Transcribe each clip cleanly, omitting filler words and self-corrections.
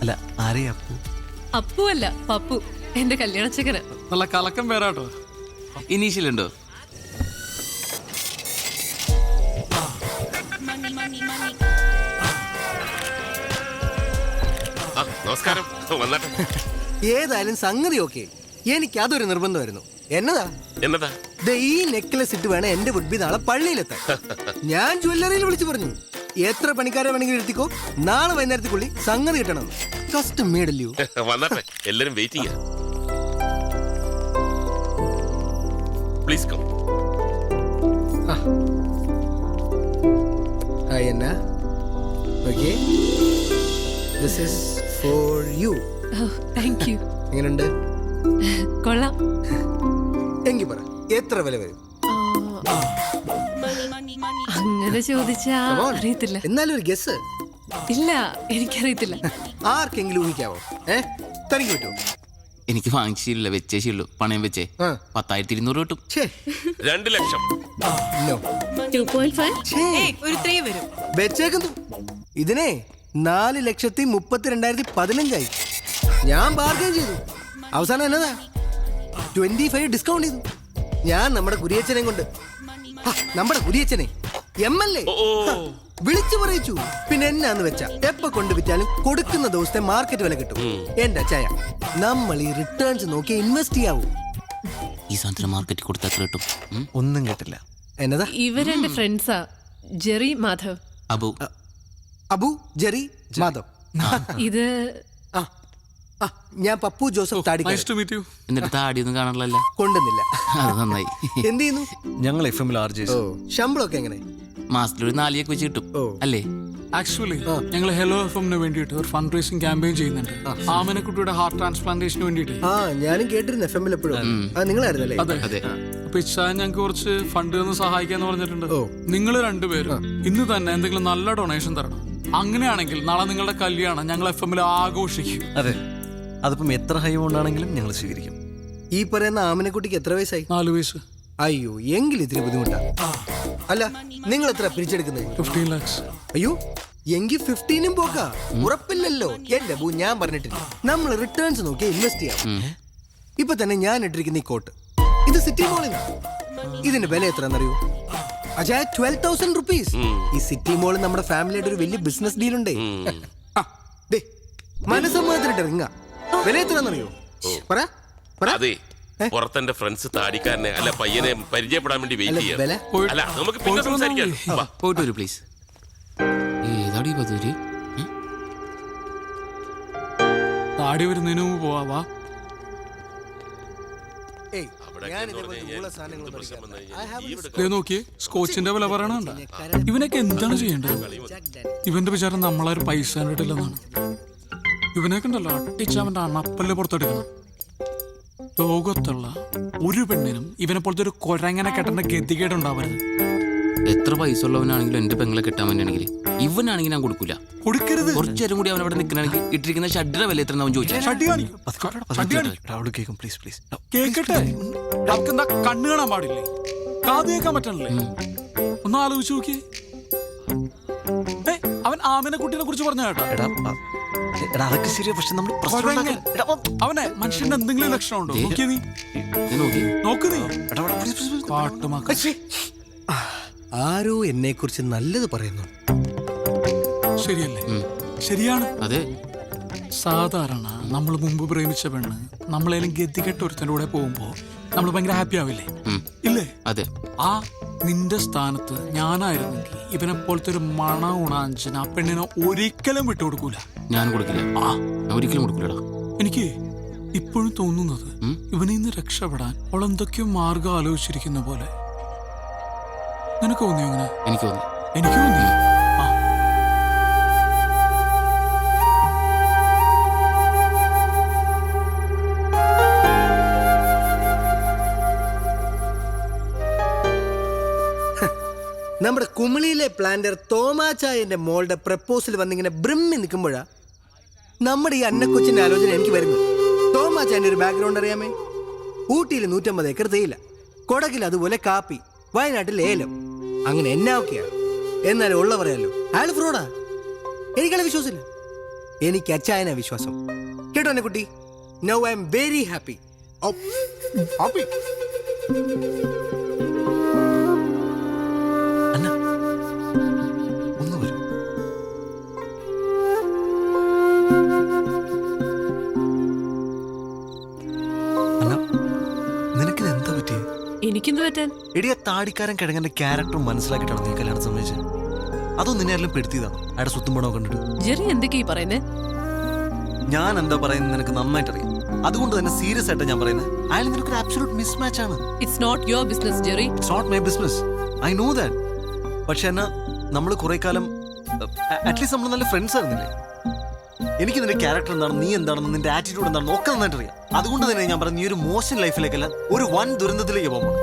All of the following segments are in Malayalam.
അല്ല ആരെയാ അപ്പു? അപ്പു അല്ല പപ്പു, എന്റെ കല്യാണച്ചക്കന്. നല്ല കലക്കം പേരാട്ടോ. ഇനീഷ്യൽ ഉണ്ടോ? നമസ്കാരം. ഏതായാലും സംഗതി ഓക്കെ. എനിക്ക് അതൊരു നിർബന്ധമായിരുന്നു. എന്നതാ ഈ നെക്ലസ് ഇട്ട് വേണം എന്റെ വുഡ്ബി നാളെ പള്ളിയിലെത്താൻ. ഞാൻ ജ്വല്ലറിയിൽ വിളിച്ചു പറഞ്ഞു, എത്ര പണിക്കാരെ വേണമെങ്കിലും എടുത്തിക്കോ, നാളെ വൈകുന്നേരത്തേക്കുള്ളി സംഗതി കിട്ടണം. കസ്റ്റം മേഡല്ലോ. വന്നാട്ടെ, എല്ലാരും waiting. Please come. Hi Anna. Okay, this is for you. Thank you. എങ്ങനെയുണ്ട്? കൊള്ളാം. എങ്കിൽ പറ, എത്ര വില വരും? അങ്ങനെ ചോദിച്ചാ അറിയത്തില്ല. എന്നാലും ഒരു ഗസ്. ഇല്ല, എനിക്കറിയത്തില്ല. ആർക്കെങ്കിലും ഊഹിക്കാവോ? തനിക്ക് പറ്റുമോ? എനിക്ക് വാങ്ങിച്ചില്ല, വെച്ചേശുള്ളൂ. പണയം വെച്ചേ 10,200 കിട്ടും. 2 ലക്ഷം. ഒരു 3 വരും. വെച്ചേക്കുന്നു. ഇതിനെ 4,32,15,000 ഞാൻ ബാർഗൈൻ ചെയ്തു. അവസാനം എന്നതാ 25 ഡിസ്കൗണ്ട് ചെയ്തു. ഞാൻ നമ്മുടെ കുരിയച്ചനെ കൊണ്ട്, നമ്മുടെ കുരിയച്ചനെ MLA വിളിച്ചു പറയിച്ചു. പിന്നെ എന്നാന്ന് വെച്ചാ എപ്പ കൊണ്ട് വിറ്റാലും കൊടുക്കുന്ന ദിവസത്തെ മാർക്കറ്റ് വില കിട്ടും. എന്റെ ചായ, നമ്മൾ ഈ റിട്ടേൺസ് നോക്കി ഇൻവെസ്റ്റ് ചെയ്യാവൂ. ഈ സാധനത്തിന് മാർക്കറ്റ് കൊടുത്താൽ എത്ര കിട്ടും? ഒന്നും കേട്ടില്ല. എന്നതാ? ഇവരെന്റെ ഫ്രണ്ട്സാ, ജെറി മാധവ്. അബു, ജെറി, മാധവ്. ഇത് ഞാൻ പപ്പു ജോസഫ് താടി. എന്നിട്ട് താടിയൊന്നും കാണാറില്ല. കൊണ്ടുവന്നില്ല. അത് നന്നായി. എന്ത് ചെയ്യുന്നു? ഞങ്ങൾ FM RJs. ശമ്പളമൊക്കെ എങ്ങനെ? മാസത്തിലൊരു 4 വെച്ച് കിട്ടും അല്ലേ? ആക്ച്വലി ഞങ്ങൾ ഹെലോ FM വേണ്ടിയിട്ട് ഒരു ഫണ്ട് റേസിംഗ് ക്യാമ്പയിൻ ചെയ്യുന്നുണ്ട്. ആമനക്കുട്ടിയുടെ ഹാർട്ട് ട്രാൻസ്പ്ലാന്റേഷന് വേണ്ടിയിട്ട്. ഞാനും കേട്ടിരുന്നു FM എപ്പോഴും. നിങ്ങളായിരുന്നല്ലേ? അതെ. അപ്പൊ ഇച്ചാൻ ഞങ്ങൾക്ക് കുറച്ച് ഫണ്ട് ഒന്ന് സഹായിക്കാന്ന് പറഞ്ഞിട്ടുണ്ട്. നിങ്ങൾ രണ്ടുപേരും ഇന്ന് തന്നെ എന്തെങ്കിലും നല്ല ഡൊണേഷൻ തരണം. അങ്ങനെയാണെങ്കിൽ നാളെ നിങ്ങളുടെ കല്യാണം ഞങ്ങൾ FM ആഘോഷിക്കും. അതെ, അതിപ്പം എത്ര ഹൈ കൊണ്ടാണെങ്കിലും ഞങ്ങൾ സ്വീകരിക്കും. ഈ പറയുന്ന ആമനക്കുട്ടിക്ക് എത്ര വയസ്സായി? 4 വയസ്സ്. അയ്യോ, എങ്കിൽ ഇത്തിരി ബുദ്ധിമുട്ടാ. അല്ല, നിങ്ങൾ എത്ര പിരിച്ചെടുക്കുന്നത്? 15 lakhs. അയ്യോ, എങ്കിൽ 15 പോക്കാ. ഉറപ്പില്ലല്ലോ. എന്റെ ബൂ, ഞാൻ പറഞ്ഞിട്ടില്ല, നമ്മൾ റിട്ടേൺസ് നോക്കി ഇൻവെസ്റ്റ് ചെയ്യാം. ഇപ്പൊ തന്നെ ഞാൻ ഇട്ടിരിക്കുന്ന ഈ കോട്ട്, ഇത് സിറ്റി മോളിൽ. ഇതിന്റെ വില എത്രയെന്നറിയോ? 12,000 rupees. ഈ സിറ്റി മോളിൽ നമ്മുടെ ഫാമിലിയുടെ ഒരു വലിയ ബിസിനസ് ഡീൽ ഉണ്ടേ. മനസ്സമ്മതത്തിനിട്ട് റിങ്ങ. വില എത്രയെന്നറിയോ? അതെ, പുറത്തെന്റെ ഫ്രണ്ട്സ് താടിക്കാരനെ അല്ല പയ്യനെ പരിചയപ്പെടാൻ വേണ്ടി വെയിറ്റ് ചെയ്യാം. അല്ല, നമുക്ക് പിന്നെ സംസാരിക്കാം. പോയിട്ട് വരൂ പ്ലീസ്. ഏതാടി പതൂര്? താടി വരുന്നതിന് മുമ്പ് പോവാ. നോക്കിയേ, സ്കോച്ചിന്റെ വില പറയണണ്ട. ഇവനൊക്കെ എന്താണ് ചെയ്യേണ്ടത്? ഇവന്റെ വിചാരം നമ്മളൊരു പൈസ കണ്ടിട്ടില്ലെന്നാണ്. ഇവനൊക്കെ ഉണ്ടല്ലോ അട്ടിച്ച് അവന്റെ അണപ്പല്ല് പുറത്തെടുക്കണം. ലോകത്തുള്ള ഒരു പെണ്ണിനും ഇവനെ പോലത്തെ ഒരു കൊരങ്ങനെ കെട്ടേണ്ട ഗതികേടുണ്ടാവരുത്. എത്ര പൈസ ഉള്ളവനാണെങ്കിലും എന്റെ പെങ്ങളെ കെട്ടാൻ വേണ്ടിയാണെങ്കിൽ ഇവനാണെങ്കിൽ ഞാൻ കൊടുക്കൂല. കൊടുക്കരുത്. കുറച്ചേരം കൂടി അവൻ അവിടെ നിൽക്കണമെങ്കിൽ ഇട്ടിരിക്കുന്ന ഷഡ്ഡിയുടെ വില എത്ര അവൻ ചോദിച്ചാൽ കേക്കട്ടെ. എന്താ കണ്ണു കാണാൻ പാടില്ലേ? കാത് കേൾക്കാൻ പറ്റണല്ലേ? ഒന്ന് ആലോചിച്ച് നോക്കി. അവൻ ആമിനെക്കുട്ടിനെ കുറിച്ച് പറഞ്ഞ കേട്ടോ. അതൊക്കെ ശരിയാ, പക്ഷെ നമ്മൾ അവനെ മനുഷ്യന്റെ എന്തെങ്കിലും ലക്ഷണം ഉണ്ടോ? നോക്കിയ നീ നോക്ക്. നീ പാട്ടുമാക്ക. ആരോ എന്നെ കുറിച്ച് നല്ലത് പറയുന്നു. ശരിയല്ലേ? ശരിയാണ്. അതെ. സാധാരണ നമ്മൾ മുമ്പ് പ്രേമിച്ച പെണ്ണ് നമ്മളേലും ഗതികെട്ട ഒരുത്തൻ്റെ കൂടെ പോകുമ്പോ നമ്മൾ ഭയങ്കര ഹാപ്പി ആവില്ലേ? ഇല്ലേ? അതെ. ആ നിന്റെ സ്ഥാനത്ത് ഞാനായിരുന്നെങ്കിൽ ഇവനെ പോലത്തെ ഒരു മണ ഉണാഞ്ചന ആ പെണ്ണിനെ ഒരിക്കലും വിട്ടുകൊടുക്കൂല. ഞാൻ കൊടുക്കില്ല. ഒരിക്കലും കൊടുക്കൂലടാ. എനിക്ക് ഇപ്പോഴും തോന്നുന്നത് ഇവനിൽ നിന്ന് രക്ഷപ്പെടാൻ അവൾ എന്തൊക്കെയോ മാർഗം ആലോചിച്ചിരിക്കുന്ന പോലെ. നിനക്ക് തോന്നിയോ അങ്ങനെ? എനിക്ക് തോന്നി. എനിക്ക് തോന്നി. നമ്മുടെ കുമിളിയിലെ പ്ലാന്റർ തോമാച്ചായന്റെ മോളുടെ പ്രപ്പോസൽ വന്നിങ്ങനെ ബ്രഹ്മി നിൽക്കുമ്പോഴാ നമ്മുടെ ഈ അന്നക്കൊച്ചിന്റെ ആലോചന എനിക്ക് വരുന്നത്. തോമാച്ചായന്റെ ഒരു ബാക്ക്ഗ്രൗണ്ട് അറിയാമേ? ഊട്ടിയിൽ 150 ഏക്കർ തേയില, കൊടകിൽ അതുപോലെ കാപ്പി, വയനാട്ടിൽ ഏലം. അങ്ങനെ എന്നാ ഒക്കെയാ. എന്നാലും ഉള്ള പറയാലോ, അയാൾ ഫ്രോഡാ. എനിക്കയാളെ വിശ്വാസമില്ല. എനിക്ക് അച്ചായന വിശ്വാസം. കേട്ടോ എന്നെ കുട്ടി? Now I am very happy. Happy. Anna ഒന്ന് വരൂ. അന്ന നിനക്കിത് എന്താ പറ്റിയത്? എനിക്കെന്ത് പറ്റാൻ? എടിയ താടിക്കാരൻ കിഴങ്ങന്റെ ക്യാരക്ടർ മനസ്സിലാക്കിയിട്ടാണ് നീ കല്യാണം സമ്മതിച്ചത്? അതോ നിന്നെ ആരെങ്കിലും പെടുത്തിയതാണ് അയാളുടെ സ്വത്തും പണമോ കണ്ടിട്ട്? ജെറി എന്തൊക്കെയാ പറയുന്നേ? ഞാൻ എന്താ പറയുന്നത് നിനക്ക് നന്നായിട്ട് അറിയാം. അതുകൊണ്ട് തന്നെ സീരിയസ് ആയിട്ട് ഞാൻ പറയുന്നത് അയാൾ നിനക്കൊരു അബ്സല്യൂട്ട് മിസ്മാച്ച് ആണ്. It's not your business Jerry. It's not my business. I know that. പക്ഷെ എന്നാ നമ്മൾ കുറെ കാലം അറ്റ്ലീസ്റ്റ് നമ്മൾ നല്ല ഫ്രണ്ട്സ് ആയിരുന്നില്ലേ? എനിക്ക് നിന്റെ ക്യാരക്ടർ എന്താണെന്ന്, നീ എന്താണെന്ന്, നിന്റെ ആറ്റിറ്റ്യൂഡ് എന്താണെന്ന് ഒക്കെ നന്നായിട്ട് അറിയാം. അതുകൊണ്ട് തന്നെ ഞാൻ പറഞ്ഞു, നീ ഒരു മോശം ലൈഫിലേക്കല്ല ഒരു വൻ ദുരന്തത്തിലേക്ക് പോകുമ്പോൾ.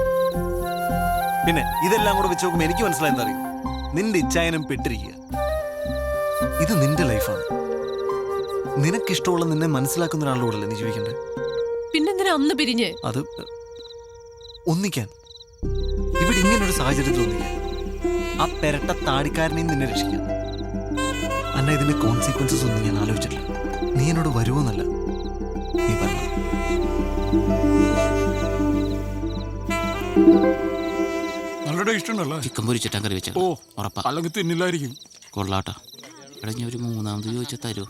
പിന്നെ ഇതെല്ലാം കൂടെ വെച്ച് നോക്കുമ്പോൾ എനിക്ക് മനസ്സിലായി എന്താ അറിയും, നിന്റെ ഇച്ഛായനം പെട്ടിരിക്കുക. ഇത് നിന്റെ ലൈഫാണ്. നിനക്കിഷ്ടമുള്ള നിന്നെ മനസ്സിലാക്കുന്ന ഒരാളോടല്ലേ നീ ജീവിക്കണ്ടേ? പിന്നെന്തിനാ അന്ന് പിരിഞ്ഞ്? അത് ഒന്നിക്കാൻ, ഇവിടെ ഇങ്ങനൊരു സാഹചര്യത്തിൽ ഒന്നിക്കാൻ, ആ പെരട്ട താടിക്കാരനെയും നിന്നെ രക്ഷിക്കാൻ. അല്ല, ഇതിന്റെ കോൺസിക്വൻസസ് ഒന്നും ഞാൻ ആലോചിച്ചിട്ടില്ല. നീ എന്നോട് വരുമോന്നല്ല, നീ പറഞ്ഞു. നല്ല ടേസ്റ്റ് ഉണ്ടല്ലേ? ചിക്കൻ പൊരിച്ചിട്ടാ കറി വെച്ച. ഓ ഉറപ്പാ. അല്ലെങ്കിൽ തിന്നില്ലായിരിക്കും. കൊള്ളാട്ടാ. എടാ ഞാൻ ഒരു മൂന്നാമത് ചോദിച്ചാൽ തരുമോ?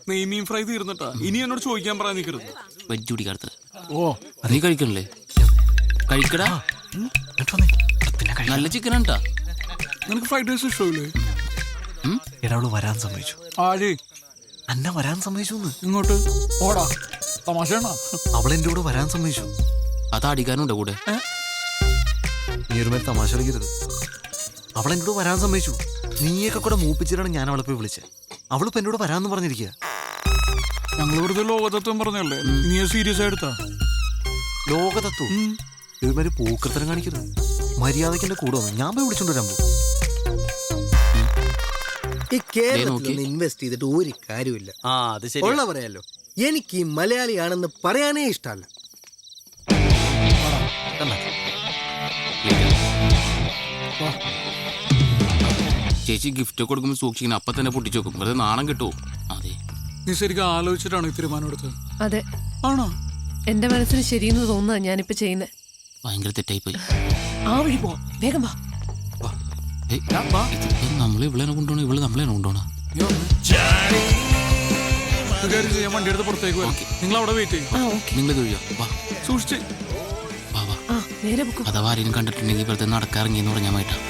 നെയ്മീൻ ഫ്രൈ തീർന്നിട്ടാ. ഇനി എന്നോട് ചോദിക്കാൻ പറയാൻ നിൽക്കരുത്. വെജ് കുടിക്കാത്ത. ഓ നീ കഴിക്കണല്ലേ? കഴിക്കടാ. നല്ല ചിക്കൻ ഉണ്ടാ. നിനക്ക് ഫ്രൈഡ് റൈസ് ഇഷ്ടമില്ലേ? എടാ, അവള് വരാൻ സമ്മതിച്ചു. ആര്? അന്ന വരാൻ സമ്മതിച്ചു. ഇങ്ങോട്ട് ഓടാ. തമാശയാണോ? അവളെന്റെ കൂടെ വരാൻ സമ്മതിച്ചു. അത് അടിക്കാനുണ്ടോ കൂടെ? നീ ഒരു മേൽ തമാശ കളിക്കരുത്. അവളെന്റെ കൂടെ വരാൻ സമ്മതിച്ചു. നീയൊക്കെ കൂടെ മൂപ്പിച്ചിട്ടാണ് ഞാൻ അവളെ പോയി വിളിച്ചത്. അവളിപ്പോ എന്നോട് വരാന്ന് പറഞ്ഞിരിക്കുക. ഞങ്ങൾ വെറുതെ ലോകതത്വം പറഞ്ഞല്ലേ, നീ സീരിയസ് ആയിട്ടാ? ലോകതത്വം ഇതുമാതിരി പൂക്കൃത്തരം കാണിക്കരുത്. മര്യാദയ്ക്ക് എന്റെ കൂടെ വന്നു, ഞാൻ പോയി വിളിച്ചോണ്ട് വരാൻ പോകും. ഈ കേരളത്തിൽ ഇൻവെസ്റ്റ് ചെയ്തിട്ട് ഒരു കാര്യമില്ല. ഉള്ള പറയാലോ, എനിക്ക് ഈ മലയാളിയാണെന്ന് പറയാനേ ഇഷ്ടമല്ല. ചേച്ചി ഗിഫ്റ്റ് കൊടുക്കുമ്പോൾ സൂക്ഷിക്കണം. അപ്പൊ തന്നെ പൊട്ടിച്ചു നോക്കും. വെറുതെ നാണം കിട്ടുമോ? അതെ. നീ ശരിക്കും ആലോചിച്ചിട്ടാണ് ഈ തീരുമാനം എടുത്തത്? അതെ. ആണോ? എന്റെ മനസ്സിന് ശരിയെന്ന് തോന്നുന്ന ഞാനിപ്പോ ചെയ്യുന്നത്. ഭയങ്കര തെറ്റായി പോയി. ആ വഴി പോവാം, വേഗം വാ. നമ്മൾ ഇവളെ കൊണ്ടുപോകണം, ഇവള് നമ്മളെ കൊണ്ടുപോകണം. ഞാൻ വണ്ടി എടുത്ത് പുറത്തേക്ക് വരാം. നിങ്ങൾ അവിടെ വെയിറ്റ് ചെയ്യും. നിങ്ങൾ തൊഴിയോ? വാ, സൂക്ഷിച്ച് വാ വാ. നേരെ പൊക്കോ. അഥവാ ആരെയും കണ്ടിട്ടുണ്ടെങ്കിൽ ഇപ്പോഴത്തെ നടക്കാറിങ്ങിന്ന് പറഞ്ഞാൽ മാറ്റാം.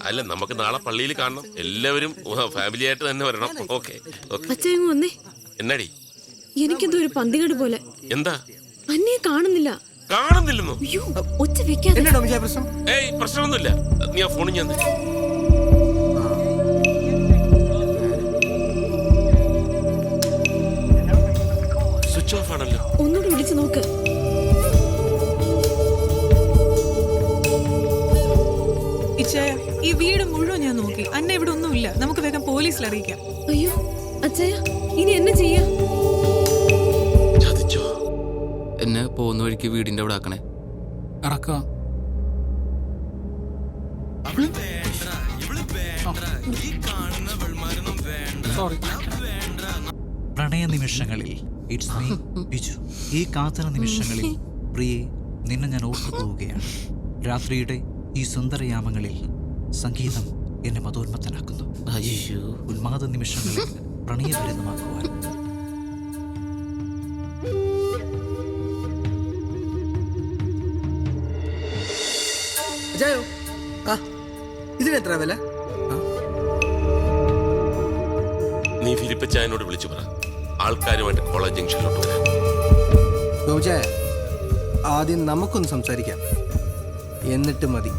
അല്ല, നമുക്ക് നാളെ പള്ളിയിൽ കാണണം. എല്ലാവരും ഫാമിലി ആയിട്ട് തന്നെ വരണം. ഓക്കെ വന്നേ. എന്നാടി? എനിക്കെന്തോ ഒരു പന്തികേട് പോലെ. എന്താ? അന്നേ കാണുന്നില്ലെന്നോ? പ്രശ്നം? ഏയ്, പ്രശ്നമൊന്നുമില്ല. നീ ആ ഫോണിൽ ഞാൻ സ്വിച്ച് ഓഫ് ആണല്ലോ. ഒന്നുകൂടി വിളിച്ചു നോക്ക്. ഈ വീട് മുഴുവൻ ഞാൻ നോക്കി. അന്ന ഇവിടെ ഒന്നുമില്ല. നമുക്ക് വേഗം പോലീസിൽ അറിയിക്കാം. അയ്യോ അച്ഛയ, ഇനി എന്നെ ചെയ്യാ? ചതിച്ചോ? എന്നെ പോകുന്ന വഴിക്ക് വീടിന്റെ അവിടെ ആക്കണേ. ഇറക്കാം. സോറി. പ്രണയ നിമിഷങ്ങളിൽ ഇറ്റ്സ് മീ ബിജു. ഈ കാത്തന നിമിഷങ്ങളിൽ പ്രിയെ നിന്നെ ഞാൻ ഓർത്തു പോവുകയാണ്. രാത്രിയുടെ ഈ സുന്ദരയാമങ്ങളിൽ സംഗീതം എന്നെ മതോന്മത്തനാക്കുന്നു. ഉന്മാദ നിമിഷങ്ങളിൽ പ്രണയഭരിതമാക്കുവാൻ. ഇതിനെത്ര വില? നീ ഫിലിപ്പച്ചായനോട് വിളിച്ചു പറ, ആൾക്കാരുമായിട്ട് കോളേജ് ജംഗ്ഷനിലോട്ട് വരാം. ഗോപിച്ചേ, ആദ്യം നമുക്കൊന്ന് സംസാരിക്കാം, എന്നിട്ട് മതി.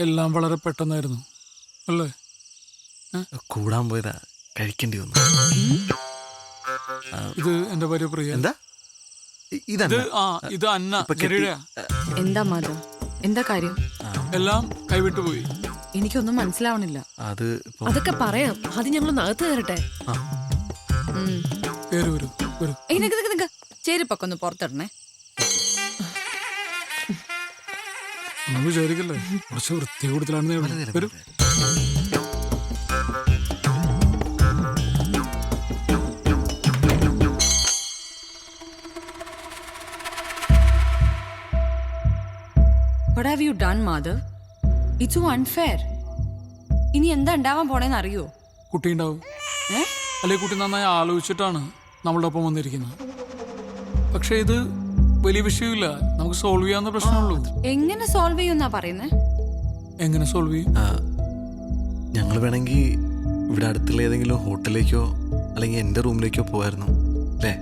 എല്ലാം വളരെ പെട്ടെന്നായിരുന്നു അല്ലേ? കൂടാൻ പോയതാ, കഴിക്കേണ്ടി വന്നു. ഇത് എന്റെ ഭാര്യ പ്രിയ. എന്താ ഇത് ഇത് അന്ന. ശരിയാ. എന്താ മാധവ്, എന്താ കാര്യം? എല്ലാം കൈവിട്ടു പോയി. എനിക്കൊന്നും മനസ്സിലാവണില്ല. അത് അതൊക്കെ പറയാം, അത് ഞങ്ങൾ നകത്ത് കയറട്ടെ. പേര് വരൂ വരൂ. ചേരിപ്പൊക്കെ ഒന്ന് പുറത്തിടണേ. ഒന്നും വിചാരിക്കല്ലേ, കുറച്ച് വൃത്തി കൂടുതലാണെന്നേ ഉള്ളൂ. വരൂ. What have you done, Madhav? It's so unfair. ഇനി എന്താ ഉണ്ടാവാൻ പോണേന്ന് അറിയോ? കുട്ടി ഉണ്ടാവും. അല്ലെ കുട്ടി നന്നായി ആലോചിച്ചിട്ടാണ് നമ്മളുടെ ഒപ്പം വന്നിരിക്കുന്നത്. പക്ഷെ ഇത് വലിയ വിഷയമില്ല, നമുക്ക് സോൾവ് ചെയ്യാവുന്ന പ്രശ്നമുള്ളൂ. എങ്ങനെ സോൾവ് ചെയ്യുന്നാ പറയുന്നേ? എങ്ങനെ സോൾവ് ചെയ്യും? ഞങ്ങൾ വേണമെങ്കിൽ ഇവിടെ അടുത്തുള്ള ഏതെങ്കിലും ഹോട്ടലിലേക്കോ അല്ലെങ്കിൽ എൻ്റെ റൂമിലേക്കോ പോയായിരുന്നു അല്ലേ?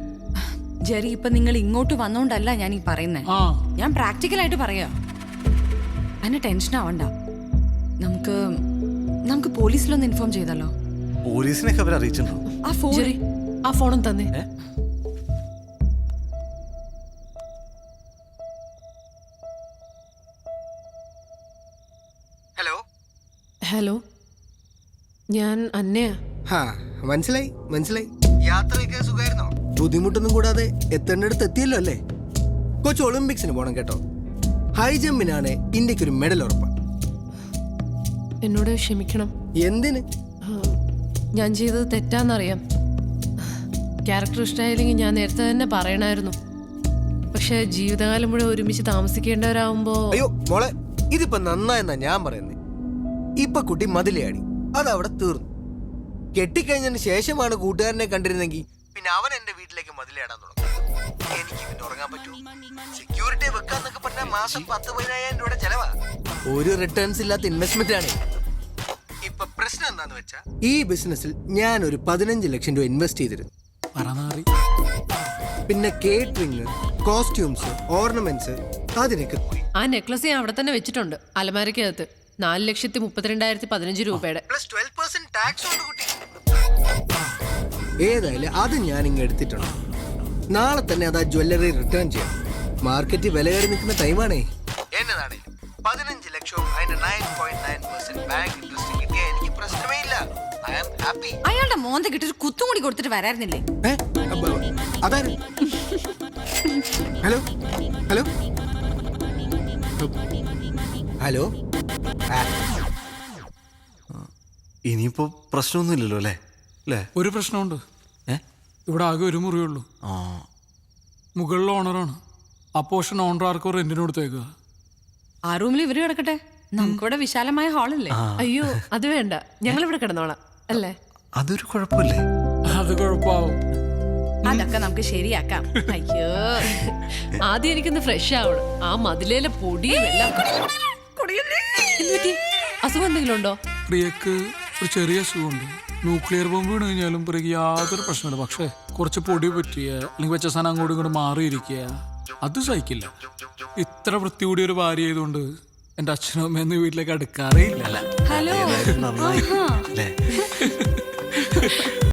ജെറി, ഇപ്പൊ നിങ്ങൾ ഇങ്ങോട്ട് വന്നോണ്ടല്ല ഞാൻ ഈ പറയുന്നേ. ഞാൻ പ്രാക്ടിക്കലായിട്ട് പറയാ. അതിന് ടെൻഷൻ ആവണ്ട. നമുക്ക് പോലീസിലൊന്ന് ഇൻഫോം ചെയ്താലോ? പോലീസിനൊക്കെ അവർ അറിയിച്ചിട്ടുണ്ടോ? ആ ഫോണും തന്നെ. ഹലോ ഹലോ, ഞാൻ അന്നയാ. മനസ്സിലായി മനസ്സിലായി. യാത്രയൊക്കെ സുഖമായിരുന്നോ? ബുദ്ധിമുട്ടൊന്നും കൂടാതെ എത്തേണ്ടടുത്ത് എത്തിയല്ലോ അല്ലേ? കൊച്ചു ഒളിമ്പിക്സിന് പോണം കേട്ടോ. ഹൈ ജമ്പിനാണ് ഇന്ത്യക്കൊരു മെഡൽ ഉറപ്പാണ്. എന്നോട് ക്ഷമിക്കണം. എന്തിന്? ഞാൻ ചെയ്തത് തെറ്റാന്നറിയാം. ക്യാരക്ടർ ഇഷ്ടമായില്ലെങ്കിൽ ഞാൻ നേരത്തെ തന്നെ പറയണമായിരുന്നു. പക്ഷെ ജീവിതകാലം മുഴുവൻ ഒരുമിച്ച് താമസിക്കേണ്ടവരാകുമ്പോ... അയ്യോ മോളെ, ഇതിപ്പോ നന്നായെന്നാ ഞാൻ പറയുന്നത്. ഇപ്പൊ കുട്ടി മതിലയാടി, അതവിടെ തീർന്നു. കെട്ടിക്കഴിഞ്ഞതിന് ശേഷമാണ് കൂട്ടുകാരനെ കണ്ടിരുന്നെങ്കിൽ പിന്നെ അവൻ എന്റെ വീട്ടിലേക്ക് മതിലയാടാൻ തുടങ്ങും. എനിക്ക് പിന്നെ ഉറങ്ങാൻ പറ്റൂ? സെക്യൂരിറ്റി വെക്കാന്നൊക്കെ പറഞ്ഞാൽ മാസം 10,000-15,000 രൂപയുടെ ചെലവാ. ഒരു റിട്ടേൺസ് ഇല്ലാത്ത ഇൻവെസ്റ്റ്മെന്റ് ആണ്. ഇപ്പൊ പ്രശ്നം എന്താന്ന് വെച്ചാ, ഈ ബിസിനസ്സിൽ ഞാൻ ഒരു 15 ലക്ഷം രൂപ ഇൻവെസ്റ്റ് ചെയ്തിരുന്നു. പിന്നെ കേറ്ററിംഗ്, കോസ്റ്റ്യൂംസ്, ഓർണമെന്റ്സ്, അതിനൊക്കെ ആ നെക്ലസ് ഞാൻ അവിടെ തന്നെ വെച്ചിട്ടുണ്ട്, അലമാരക്കകത്ത്. 4,32,15 രൂപയുടെ. പ്ലസ് 12% ടാക്സ് ഉണ്ട് കുട്ടി. ഏതായാലും അത് ഞാൻ ഇങ്ങ് എടുത്തിട്ടുണ്ട്. നാളെ തന്നെ അത് ആ ജ്വല്ലറി റിട്ടേൺ ചെയ്യാം. മാർക്കറ്റിൽ വില കയറി നിൽക്കുന്ന ടൈമാണേ. എന്നതാണേലും 15 ലക്ഷവും അതിന്റെ 9.9% ബാങ്ക് ഇൻട്രസ്റ്റ് കിട്ടിയ എനിക്ക് പ്രശ്നമേ ഇല്ല. I am happy. അയാളുടെ മോന്ത കിട്ടി ഒരു കുത്തും കൂടി കൊടുത്തിട്ട് വരായിരുന്നില്ലേ? അതാര്? Hello hello hello. ഇനിയിപ്പോ പ്രശ്നമൊന്നുമില്ലല്ലോ അല്ലേ? അല്ലേ? ഒരു പ്രശ്നമുണ്ട്. ഇവിടെ ആകെ ഒരു മുറിയുള്ളൂ. മുകളിൽ ഓണറാണ്. ആ പോർഷൻ ഓണർ ആർക്കോ റെന്റിന് കൊടുത്തേക്കുക. ആ റൂമിൽ ഇവര് കിടക്കട്ടെ, നമുക്കിവിടെ വിശാലമായ ഹാളല്ലേ? അയ്യോ, അത് വേണ്ട, ഞങ്ങൾ ഇവിടെ കിടന്നോളാം അല്ലേ? അതൊരു കുഴപ്പമില്ലേ? അത് കുഴപ്പമാവും. അതൊക്കെ നമുക്ക് ശരിയാക്കാം. അയ്യോ, ആദ്യം എനിക്കൊന്ന് ഫ്രഷ് ആവണം. ആ മതിലേലെ പൊടിയും എല്ലാം. അസുഖം എന്തെങ്കിലും ഉണ്ടോ? പ്രിയക്ക് ഒരു ചെറിയ അസുഖമുണ്ട്. ന്യൂക്ലിയർ ബോംബ് വീണ് കഴിഞ്ഞാലും പ്രിയക്ക് യാതൊരു പ്രശ്നമില്ല. പക്ഷേ കുറച്ച് പൊടി പറ്റിയ അല്ലെങ്കിൽ വെച്ച സാധനം അങ്ങോട്ടും ഇങ്ങോട്ട് മാറിയിരിക്കുക, അത് സഹിക്കില്ല. ഇത്ര വൃത്തി കൂടിയ ഒരു ഭാര്യ ആയതുകൊണ്ട് എൻ്റെ അച്ഛനും അമ്മയൊന്നും വീട്ടിലേക്ക് അടുക്കാറേ ഇല്ല. ഹലോ. നന്നായി അല്ലേ?